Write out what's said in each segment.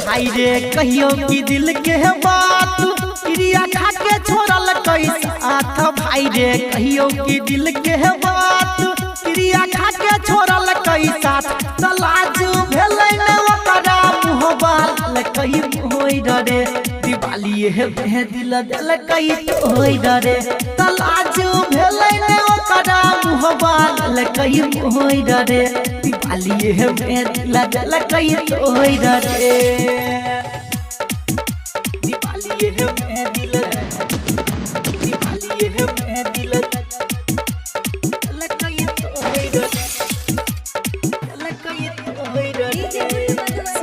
भाई रे कहियो की दिल के बात क्रिया खा के छोड़ल कैसे आथ भाई रे कहियो की दिल के बात क्रिया खा के छोड़ल कैसा तलाज भेलै ने ओकरा मुहबाल कहि होई रे दिवाली है दिल दिल कहि होई रे तलाज भेलै ने ओकरा मुहबाल कहि होई रे दिवाली है दिल दिल कहि होई रे दिवाली है दिल दिवाली है दिल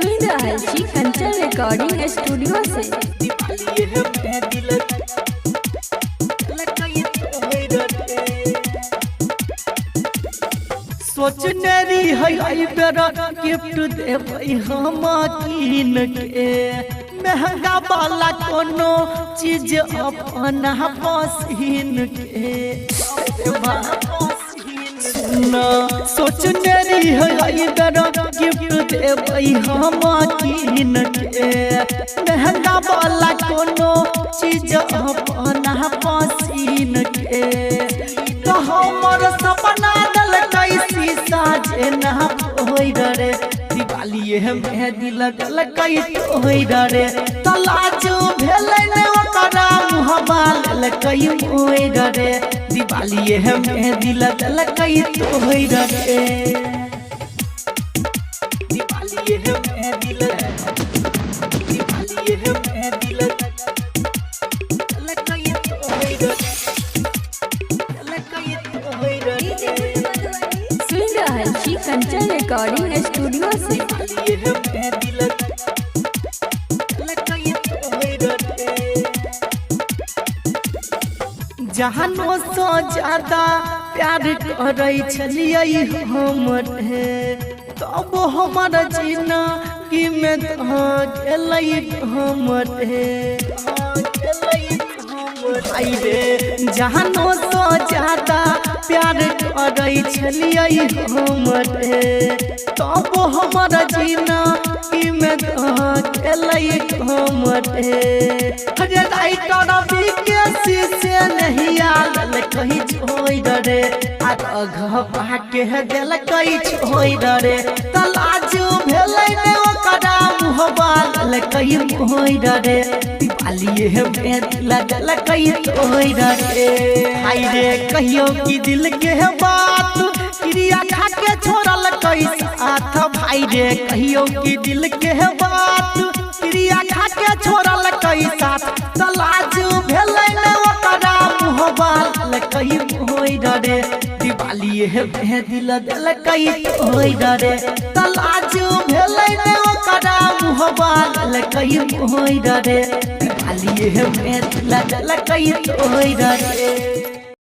कंचन रिकॉर्डिंग स्टूडियो से सोचने रही है बेरा गिफ्ट देबै हम कीन के महंगा वाला कोनो चीज अपना पसीन के सोचने रही है बेरा गिफ्ट देबै हम कीन के महंगा वाला कोनो चीज अपना पसीन के तो हमर सपना दल कैसी साजे ना होई रे दिवाली में दिल दल कैसे होई रे तलाज भेलै ने ओकरा मुहबाल कहि होई रे दिवाली में दिल दल कैसे होई रे दिवाली में दिल दिवाली में दिल कंचन रिकॉर्डिंग स्टूडियो से जहानो सो ज्यादा प्यार करे छलिए हमर तब हमर जीना की में गेलै हमर भाई रे जहानो सो ज्यादा प्यार करे छलिए हमर तब हमर जीना की में गेलै हमर अरे राइटर विकेसी से नहीं आल कहि छोई रे आघ के दिल कहि छोई रे तलाज भेलै ने ओकरा मुहबाल कहि होई रे दिवाली में दिल दिल कहि होई रे हाय रे कहियो की दिल के बात क्रिया खा के छोड़ल कैसे आथ भाई रे कहियो की दिल के बात क्रिया खा के छोड़ल कैसा तलाज भेलै ने ओकरा मुहबाल कहि होई रे दिवाली में दिल दिल कहि होई रे तलाज भेलै ने ओकरा मुहबाल कहि होई रे दिवाली में दिल दिल कहि होई रे।